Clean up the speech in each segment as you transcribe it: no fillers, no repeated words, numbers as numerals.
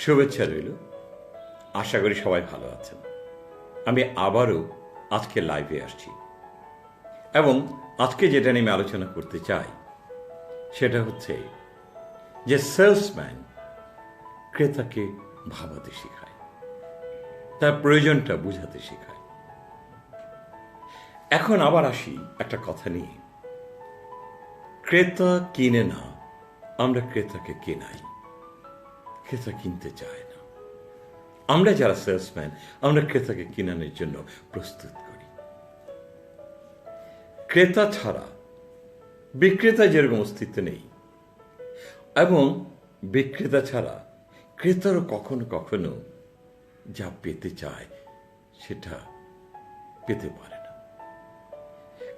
শুভেচ্ছা রইল। আশা করি সবাই ভালো আছেন। আমি আবারও আজকে লাইভে আসছি এবং আজকে যেটা নিয়ে আমি আলোচনা করতে চাই সেটা হচ্ছে যে সেলসম্যান ক্রেতাকে ভাবাতে শেখায়, তার প্রয়োজনটা বুঝাতে শেখায়। এখন আবার আসি একটা কথা নিয়ে, ক্রেতা কিনে না, আমরা ক্রেতাকে কেনাই। ক্রেতা কিনতে চায় না। আমরা যারা সেলসম্যান, আমরা ক্রেতাকে কিনানোর জন্য প্রস্তুত করি। ক্রেতা ছাড়া বিক্রেতা যেরকম অস্তিত্ব নেই, এবং বিক্রেতা ছাড়া ক্রেতারও কখনো কখনো যা পেতে চায় সেটা পেতে পারে না।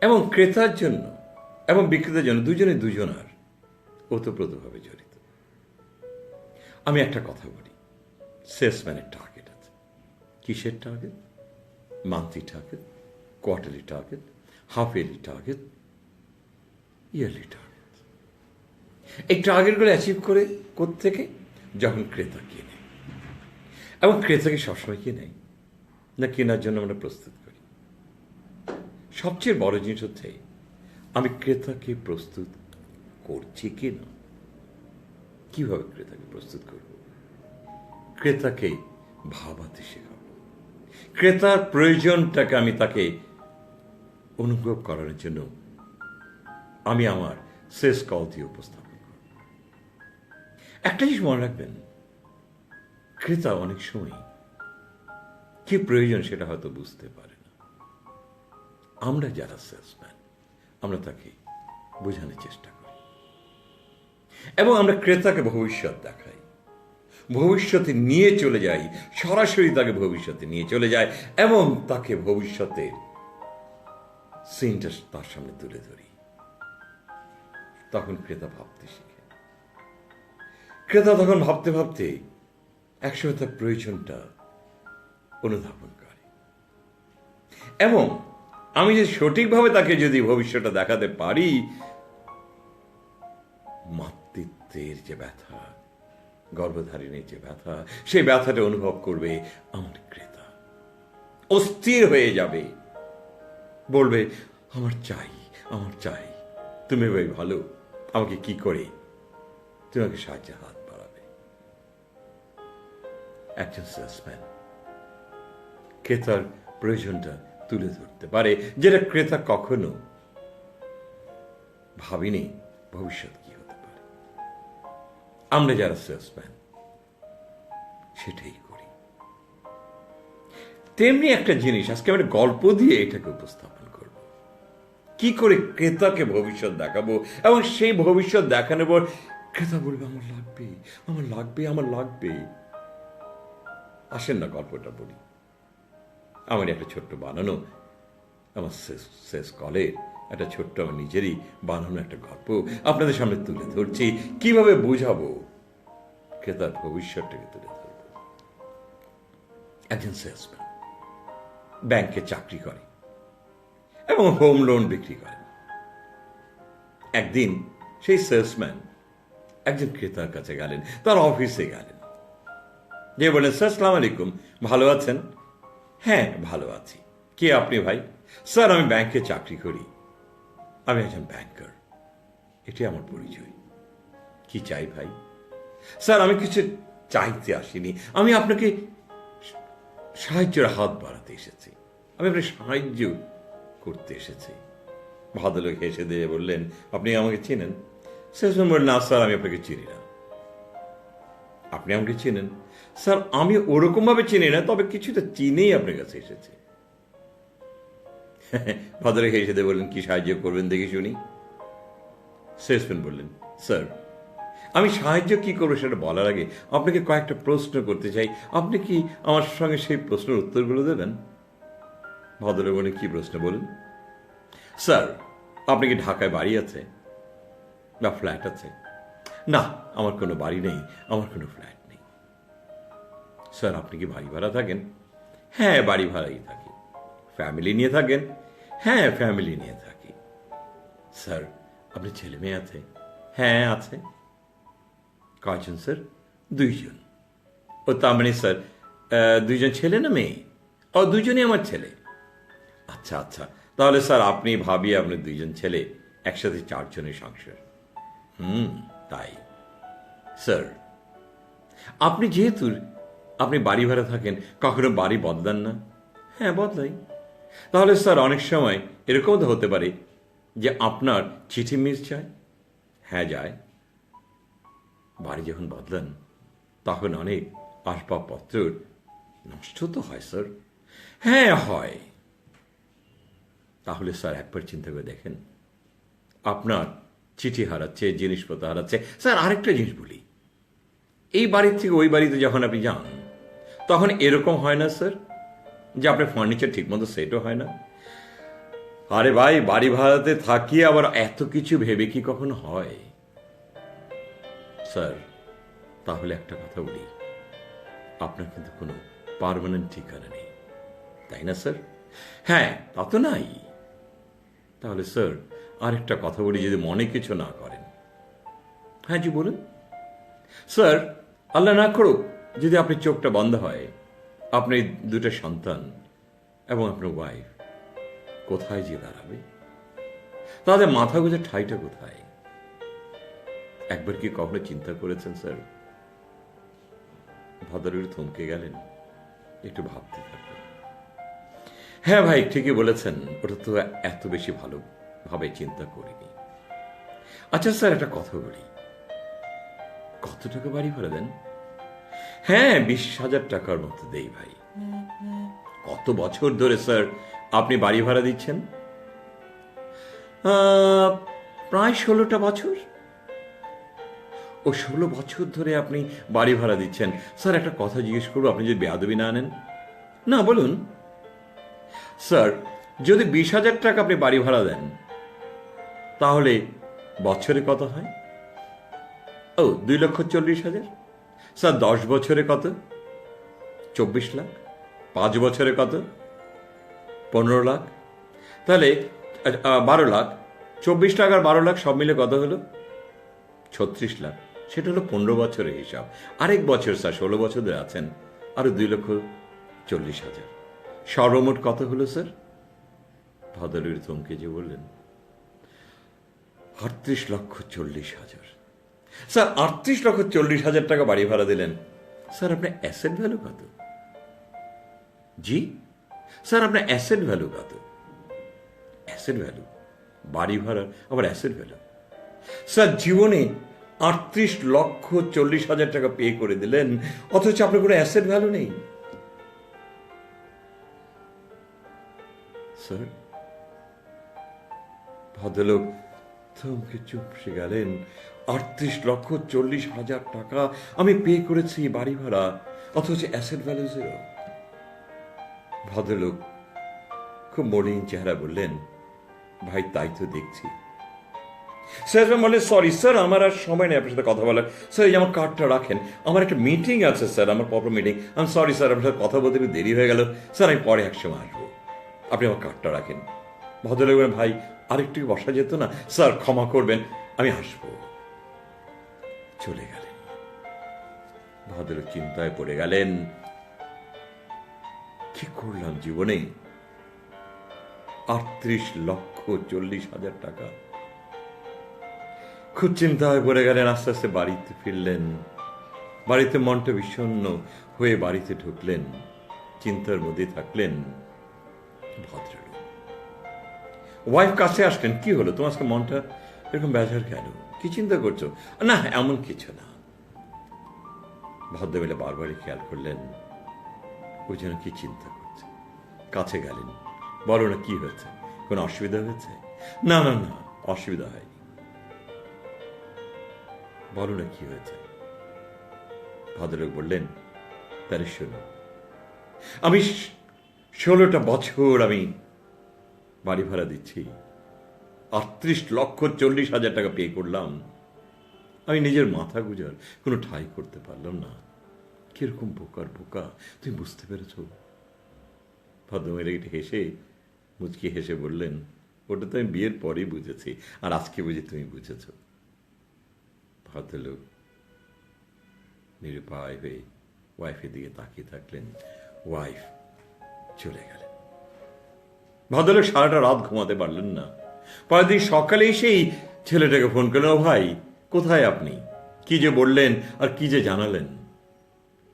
এবং ক্রেতার জন্য এবং বিক্রেতার জন্য দুজনে দুজনার ওতপ্রোতভাবে জড়িত। আমি একটা কথা বলি, সেলসম্যানের টার্গেট আছে। কিসের target? Monthly target, quarterly target, half yearly target, yearly target. এই টার্গেটগুলো অ্যাচিভ করে কোত্থেকে? যখন ক্রেতা কেনে। এবং ক্রেতাকে সবসময় কিনে না, কেনার জন্য আমরা প্রস্তুত করি। সবচেয়ে বড় জিনিস হচ্ছে আমি ক্রেতাকে প্রস্তুত করছি কিনা। কিভাবে ক্রেতাকে প্রস্তুত করব? ক্রেতাকে ভাবাতে শেখাবো। ক্রেতার প্রয়োজনটাকে আমি তাকে অনুভব করানোর জন্য আমি আমার সেলস কল দিয়ে উপস্থাপন করব। একটা জিনিস মনে রাখবেন, ক্রেতা অনেক সময় কি প্রয়োজন সেটা হয়তো বুঝতে পারে না। আমরা যারা সেলসম্যান, আমরা তাকে বোঝানোর চেষ্টা করি এবং আমরা ক্রেতাকে ভবিষ্যৎ দেখাই, ভবিষ্যতে নিয়ে চলে যাই, সরাসরি তাকে ভবিষ্যতে নিয়ে চলে যায় এবং তাকে ভবিষ্যতের সিনটা তার সামনে তুলে ধরি। তখন ক্রেতা ভাবতে শিখে। ক্রেতা তখন ভাবতে ভাবতে একসময় তার প্রয়োজনটা অনুধাবন করে। এবং আমি যে সঠিকভাবে তাকে যদি ভবিষ্যৎটা দেখাতে পারি, মাতৃত্বের যে ব্যথা, গর্ভধারিণীর যে ব্যথা, সেই ব্যথাটা অনুভব করবে আমার ক্রেতা। অস্থির হয়ে যাবে, বলবে আমার চাই, আমার চাই। তুমি ভাই ভালো, আমাকে কি করে তুমি আমাকে সাহায্যে হাত বাড়াবে। একজন সেলসম্যান ক্রেতার প্রয়োজনটা তুলে ধরতে পারে, যেটা ক্রেতা কখনো ভাবিনি ভবিষ্যৎ কি হতে পারে। আমরা যারা সেলসম্যান সেটাই করি। তেমনি একটা জিনিস আজকে আমরা গল্প দিয়ে এটাকে উপস্থাপন করব, কি করে ক্রেতাকে ভবিষ্যৎ দেখাবো এবং সেই ভবিষ্যৎ দেখানোর পর ক্রেতা বলবে আমার লাগবে, আমার লাগবে, আমার লাগবে। আসেন না গল্পটা বলি। আমার একটা ছোট্ট বানানো, আমার শেষ কলের একটা ছোট্ট আমার নিজেরই বানানো একটা গল্প আপনাদের সামনে তুলে ধরছি, কিভাবে বোঝাবো ক্রেতার ভবিষ্যৎটাকে তুলে ধরব। একজন সেলসম্যান ব্যাংকে চাকরি করে এবং হোম লোন বিক্রি করে। একদিন সেই সেলসম্যান একজন ক্রেতার কাছে গেলেন, তার অফিসে গেলেন, যে বলেন স্যার আসসালামু আলাইকুম, ভালো আছেন? হ্যাঁ ভালো আছি। কে আপনি ভাই? স্যার আমি ব্যাংকে চাকরি করি, আমি একজন ব্যাংকার, এটি আমার পরিচয়। কি চাই ভাই? স্যার আমি কিছু চাইতে আসিনি, আমি আপনাকে সাহায্যের হাত বাড়াতে এসেছি, আমি আপনাকে সাহায্য করতে এসেছি। ভদ্রলোক হেসে দিয়ে বললেন আপনি আমাকে চেনেন? সেলসম্যান বললেন না স্যার আমি আপনাকে চিনি না। আপনি আমাকে চেনেন? স্যার আমি ওরকম ভাবে চিনি না, তবে কিছুটা চিনেই আপনার কাছে এসেছে। ভদ্রলোক হেসে দিয়ে বললেন কি সাহায্য করবেন দেখি শুনি। সেলসম্যান বললেন স্যার আমি সাহায্য কি করবো সেটা বলার আগে আপনাকে কয়েকটা প্রশ্ন করতে চাই, আপনি কি আমার সঙ্গে সেই প্রশ্নের উত্তরগুলো দেবেন? ভদ্রলোক বললেন কি প্রশ্ন বলুন। স্যার আপনি কি ঢাকায় বাড়ি আছে বা ফ্ল্যাট আছে? না আমার কোনো বাড়ি নেই, আমার কোনো ফ্ল্যাট নেই। স্যার আপনি কি বাড়ি ভাড়া থাকেন? হ্যাঁ বাড়ি ভাড়াই থাকি। ফ্যামিলি নিয়ে থাকেন? হ্যাঁ ফ্যামিলি নিয়ে থাকি। স্যার আপনি ছেলে মেয়ে আছে? হ্যাঁ আছে। কয়জন স্যার? 2 জন। ও তার মানে স্যার দুইজন ছেলে না মেয়ে? ও দুজনই আমার ছেলে। আচ্ছা আচ্ছা, তাহলে স্যার আপনি ভাবি আপনার দুইজন ছেলে একসাথে 4 জনের সংসার। তাই স্যার, আপনি যেহেতু আপনি বাড়ি ভাড়া থাকেন, কখনো বাড়ি বদলান না? হ্যাঁ, বদলাই। তাহলে স্যার অনেক সময় এরকম তো হতে পারে যে আপনার চিঠি মিস যায়। হ্যাঁ, যায়। বাড়ি যখন বদলান তখন অনেক আসবাবপত্র নষ্ট তো হয় স্যার। হ্যাঁ, হয়। তাহলে স্যার একবার চিন্তা করে দেখেন, আপনার চিঠি হারাচ্ছে, জিনিসপত্র হারাচ্ছে। স্যার আরেকটা জিনিস বলি, এই বাড়ির থেকে ওই বাড়িতে যখন আপনি যান তখন এরকম হয় না স্যার যে আপনার ফার্নিচার ঠিকমতো সেটও হয় না? আরে ভাই, বাড়ি ভাড়াতে থাকি আবার এত কিছু ভেবে কি কখনো হয়? স্যার তাহলে একটা কথা বলি, আপনার কিন্তু কোনো পার্মানেন্ট ঠিকানা নেই, তাই না স্যার? হ্যাঁ, তা তো নাই। তাহলে স্যার আরেকটা কথা বলি, যদি মনে কিছু না করেন। হ্যাঁ জি, বলুন। স্যার আল্লাহ না করুক, যদি আপনার চোখটা বন্ধ হয়, আপনার 2টা সন্তান এবং আপনার ওয়াইফ কোথায় যে দাঁড়াবে? তাদের মাথা গুঁজে ঠাইটা কোথায়? একবার কি কখনো চিন্তা করেছেন স্যার? ভদ্রলোক থমকে গেলেন, একটু ভাবতে থাকলেন। হ্যাঁ ভাই, ঠিকই বলেছেন, ওটা তো এত বেশি ভালোভাবে চিন্তা করিনি। আচ্ছা স্যার, একটা কথা বলি, কত টাকা বাড়ি ভাড়া দেন? হ্যাঁ, 20,000 টাকার মতো দেই ভাই। কত বছর ধরে স্যার আপনি বাড়ি ভাড়া দিচ্ছেন? প্রায় 16টা বছর। ও, 16 বছর ধরে আপনি বাড়ি ভাড়া দিচ্ছেন। স্যার একটা কথা জিজ্ঞেস করবো, আপনি যদি বেয়াদবি না আনেন? না, বলুন। স্যার যদি 20,000 টাকা আপনি বাড়ি ভাড়া দেন, তাহলে বছরে কত হয়? ও, 2,40,000। স্যার 10 বছরে কত? 24 লাখ। 5 বছরে কত? 15 লাখ। তাহলে 12 লাখ। 24 লাখ আর 12 লাখ সব মিলে কত হলো? 36 লাখ। সেটা হলো 15 বছরের হিসাব। আরেক বছর স্যার 16 বছর ধরে আছেন, আরো 2,40,000। সর্বমোট কত হলো স্যার? ভদ্রলোক থমকে যে বললেন, 38,40,000। স্যার 38,40,000 টাকা বাড়ি ভাড়া দিলেন, স্যার আপনার অ্যাসেট ভ্যালু কত? জি স্যার, আপনার অ্যাসেট ভ্যালু কত? Asset value? বাড়ি ভাড়া আবার অ্যাসেট ভ্যালু? স্যার জীবনে 38,40,000 টাকা পে করে দিলেন, অথচ আপনার কোনো অ্যাসেট ভ্যালু নেই। স্যার ভদ্রলোক থমকে চুপসে গেলেন। 38,40,000 টাকা আমি পে করেছি বাড়ি ভাড়া, অথচ অ্যাসেট ভ্যালু 0। ভদ্রলোক খুব মলিন চেহারা বললেন, ভাই তাই তো দেখছি। স্যার বলে, সরি স্যার, আমার আর সময় নেই আপনার সাথে কথা বলার। স্যার এই আমার কার্ডটা রাখেন, আমার একটা মিটিং আছে স্যার, আমার প্রপার মিটিং। আমি সরি স্যার, আপনার সাথে কথা বলতে একটু দেরি হয়ে গেল। স্যার আমি পরে এক সময় আসবো, আপনি আমার কার্ডটা রাখেন। ভদ্রলোক বলেন, ভাই আরেকটু বসা যেত না? স্যার ক্ষমা করবেন, আমি আসবো। চলে গেলেন। ভদ্রলোক চিন্তায় পড়ে গেলেন, কি করলাম জীবনে? 38,40,000 টাকা। খুব চিন্তায় পড়ে গেলেন। আস্তে আস্তে বাড়িতে ফিরলেন। বাড়িতে মনটা বিষণ্ণ হয়ে বাড়িতে ঢুকলেন, চিন্তার মধ্যে থাকলেন। ভদ্রলোক ওয়াইফ কাছে আসলেন, কি হলো তোমার আজকে মনটা এরকম বেজার কেন? কি চিন্তা করছো? না এমন কিছু না। ভদ্রবেলা বারবারই খেয়াল করলেন ওই যেন কি চিন্তা করছে। কাছে গেলেন, বলো না কি হয়েছে, কোনো অসুবিধা হয়েছে? না না না, অসুবিধা হয়নি। বলো না কি হয়েছে। ভদ্রলোক বললেন, তাহলে শোনো, আমি 16টা বছর আমি বাড়ি ভাড়া দিচ্ছি, 38,40,000 টাকা পে করলাম, আমি নিজের মাথা গুজার কোনো ঠাঁই করতে পারলাম না। কিরকম বোকার বোকা, তুমি বুঝতে পেরেছ? ভদ্রমহিলা হেসে, মুচকি হেসে বললেন, ওটা তো আমি বিয়ের পরেই বুঝেছি, আর আজকে বুঝি তুমি বুঝেছ। ভদ্রলোক নিরুপায় হয়ে ওয়াইফের দিকে তাকিয়ে থাকলেন, ওয়াইফ চলে গেলেন। ভদ্রলোক সারাটা রাত ঘুমাতে পারলেন না। পরের দিন সকালে এসেই ছেলেটাকে ফোন করলেন, ও ভাই কোথায় আপনি, কি যে বললেন আর কি যে জানালেন।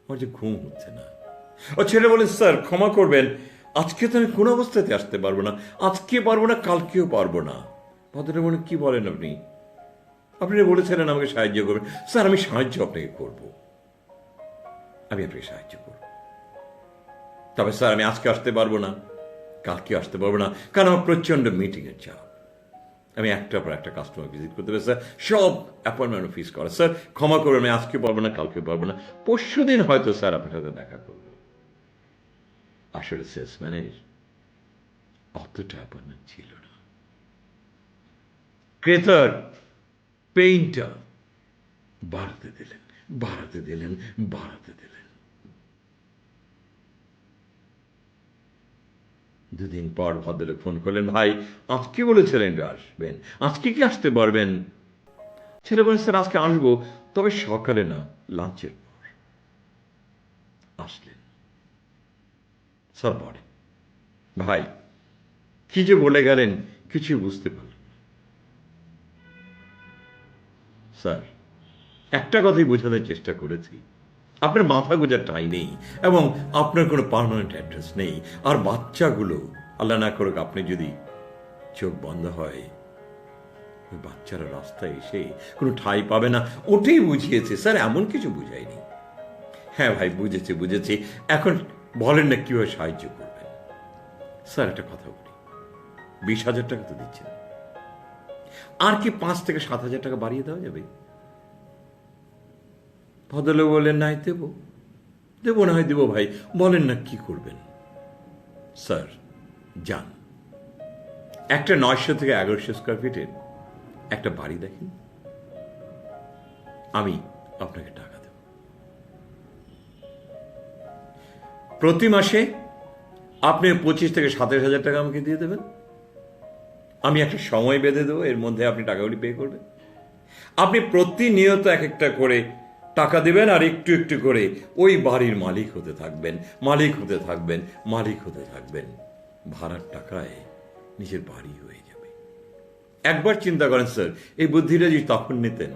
আমার যে ঘুম হচ্ছে না। ও ছেলে বলে, স্যার ক্ষমা করবেন, আজকে তো আমি কোনো অবস্থাতে আসতে পারবো না, আজকে পারবো না, কালকেও পারবো না। ভদ্রলোক বলেন, কি বলেন আপনি? আপনি বলেছিলেন আমাকে সাহায্য করবেন। স্যার আমি সাহায্য আপনাকে করব, আমি আপনাকে সাহায্য করব, তবে স্যার আমি আজকে আসতে পারবো না, কালকে আসতে পারবো না, কারণ আমার প্রচন্ড মিটিং এর চাপ। আমি একটার পর একটা কাস্টমার ভিজিট করতে পারি স্যার, সব অ্যাপয়েন্টমেন্ট ফিক্স করা। স্যার ক্ষমা করবেন, আমি আজকে পারবো না, কালকে পারবো না, পরশু দিন হয়তো স্যার আপনার সাথে দেখা করবো। আসলে সেলসম্যানের অতটা অ্যাপয়েন্টমেন্ট ছিল না। ক্রেতার পেইনটা বাড়াতে দিলেন, বাড়াতে দিলেন, বাড়াতে দিলেন। দুদিন পর ভদ্রলোক ফোন করলেন, ভাই আজকে বলেছিলেন আসবেন, আজকে কি আসতে পারবেন? ছেলে বলে, স্যার আজকে আসবো, তবে সকালে না, লাঞ্চের পর। আসলেন স্যার, পরে ভাই কি যে বলে গেলেন কিছু বুঝতে পারলেন না। স্যার একটা কথাই বোঝানোর চেষ্টা করেছি, আপনার মাথা গোঁজার ঠাঁই নেই এবং আপনার কোনো পার্মানেন্ট অ্যাড্রেস নেই। আর বাচ্চাগুলো, আল্লাহ না করুক আপনি যদি চোখ বন্ধ হয়, ওই বাচ্চারা রাস্তায় এসে কোনো ঠাঁই পাবে না। ওটাই বুঝিয়েছে স্যার, এমন কিছু বুঝায়নি। হ্যাঁ ভাই বুঝেছি বুঝেছি, এখন বলেন না কিভাবে সাহায্য করবেন। স্যার একটা কথা বলি, 20,000 টাকা তো দিচ্ছেন, আর কি 5 থেকে 7,000 টাকা বাড়িয়ে দেওয়া যাবে? ভদ্রলোক বললেন, নাই দেবো, দেবো না হয় দেবো ভাই, বলেন না কি করবেন। স্যার যান, একটা 900 থেকে 1100 স্কোয়ার ফিটের একটা বাড়ি দেখেন, আমি আপনাকে টাকা দেব। প্রতি মাসে আপনি 25 থেকে 27,000 টাকা আমাকে দিয়ে দেবেন। আমি একটা সময় বেঁধে দেবো, এর মধ্যে আপনি টাকাগুলি পে করবেন। আপনি প্রতিনিয়ত এক একটা করে টাকা দেবেন, আর একটু একটু করে ওই বাড়ির মালিক হতে থাকবেন, মালিক হতে থাকবেন, মালিক হতে থাকবেন। ভাড়ার টাকায় নিজের বাড়ি হয়ে যাবে। একবার চিন্তা করেন স্যার, এই বুদ্ধিটা যদি তখন নিতেন,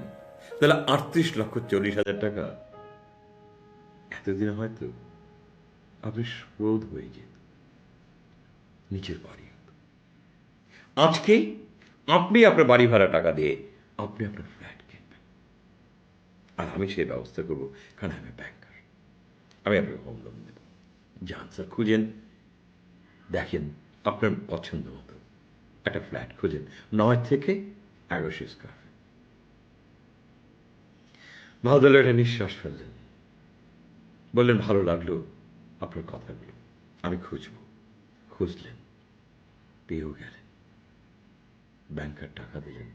তাহলে 38,40,000 টাকা এতদিনে হয়তো আপনি শোধ হয়ে যেত, নিজের বাড়ি হতো। আজকে আপনি আপনার বাড়ি ভাড়া টাকা দিয়ে আপনি আপনার ফ্ল্যাট কিনবেন, আর আমি সেই ব্যবস্থা করবো, কারণ আমি ব্যাংকার, আমি আপনাকে হোম লোন দেব। যান স্যার, খুঁজেন, দেখেন আপনার পছন্দ মতো একটা ফ্ল্যাট খুঁজেন, 9 থেকে 1100 স্কোয়ার। ভদ্রলোক একটা নিঃশ্বাস ফেললেন, বললেন, ভালো লাগলো আপনার কথাগুলো, আমি খুঁজব। খুঁজলেন, পেয়েও গেলেন, ব্যাংকার টাকা দিলেন।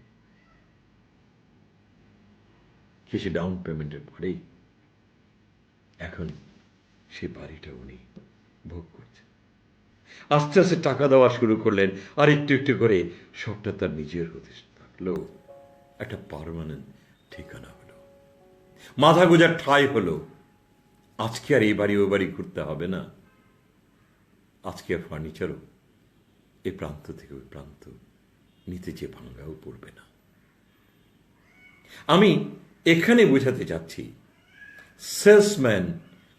কিছু ডাউন পেমেন্টের পরেই এখন সে বাড়িটা উনি ভোগ করছেন। আস্তে আস্তে টাকা দেওয়া শুরু করলেন, আর একটু একটু করে সবটা তার নিজের হতে থাকলো। একটা পার্মানেন্ট ঠিকানা হলো, মাথা গোজার ঠাঁই হলো। আজকে আর এই বাড়ি ওই বাড়ি ঘুরতে হবে না। আজকে আর ফার্নিচারও এই প্রান্ত থেকে ওই প্রান্ত নিতে যে ভাঙ্গাও পড়বে না। আমি এখানে বোঝাতে চাচ্ছি, সেলসম্যান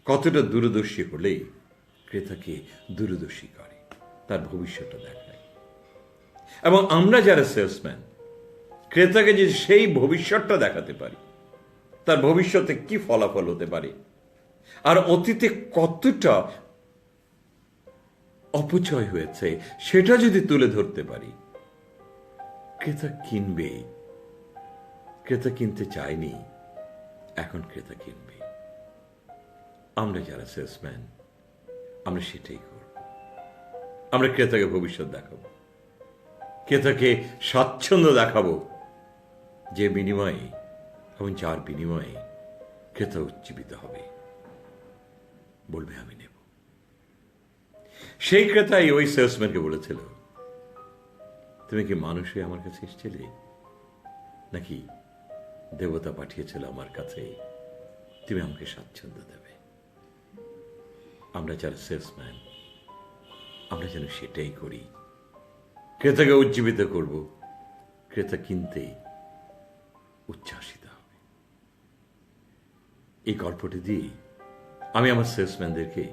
কতটা দূরদর্শী হলে ক্রেতাকে দূরদর্শী করে, তার ভবিষ্যৎটা দেখায়। এবং আমরা যারা সেলসম্যান, ক্রেতাকে যে সেই ভবিষ্যৎটা দেখাতে পারি, তার ভবিষ্যতে কি ফলাফল হতে পারে, আর অতীতে কতটা অপচয় হয়েছে সেটা যদি তুলে ধরতে পারি, ক্রেতা কিনবে। ক্রেতা কিনতে চায়নি, এখন ক্রেতা কিনবে। আমরা যারা সেলসম্যান, আমরা সেটাই করব। আমরা ক্রেতাকে ভবিষ্যৎ দেখাবো, ক্রেতাকে স্বাচ্ছন্দ্য দেখাবো, যে বিনিময়ে এবং যার বিনিময়ে ক্রেতা উজ্জীবিত হবে, বলবে আমি নেব। সেই ক্রেতাই ওই সেলসম্যানকে বলেছিল, তুমি কি মানুষ হয়ে আমার কাছে এসেছিলে, নাকি দেবতা পাঠিয়েছিল আমার কাছে, তুমি আমাকে স্বাচ্ছন্দ্য দেবে? আমরা যারা সেলসম্যান, আমরা যেন সেটাই করি। ক্রেতাকে উজ্জীবিত করব, ক্রেতা কিনতে উচ্ছ্বাসিত হবে। এই গল্পটি দিয়ে আমি আমার সেলসম্যানদেরকে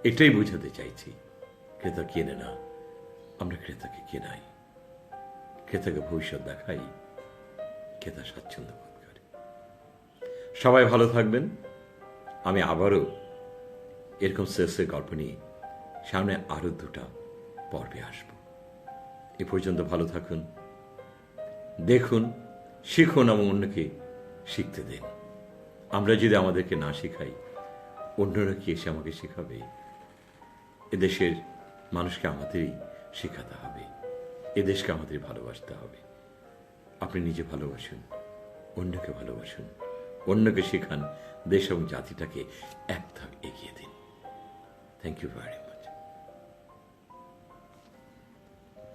এটাই বোঝাতে চাইছি, ক্রেতা কেনে না, আমরা ক্রেতাকে কেনাই, ক্রেতাকে ভবিষ্যৎ দেখাই, ক্রেতা স্বাচ্ছন্দ্য বোধ করে। সবাই ভালো থাকবেন। আমি আবারও এরকম সেলসের গল্প নিয়ে সামনে আরো 2টা পর্বে আসব। এ পর্যন্ত ভালো থাকুন, দেখুন, শিখুন এবং অন্যকে শিখতে দেন। আমরা যদি আমাদেরকে না শেখাই, অন্যরা কি এসে আমাকে শেখাবে? এদেশের মানুষকে আমাদেরই শেখাতে হবে, এদেশকে আমাদের ভালোবাসতে হবে। আপনি নিজে ভালোবাসুন, অন্যকে ভালোবাসুন, অন্যকে শেখান, দেশ এবং জাতিটাকে এক ধাপ এগিয়ে দিন। Thank you very much.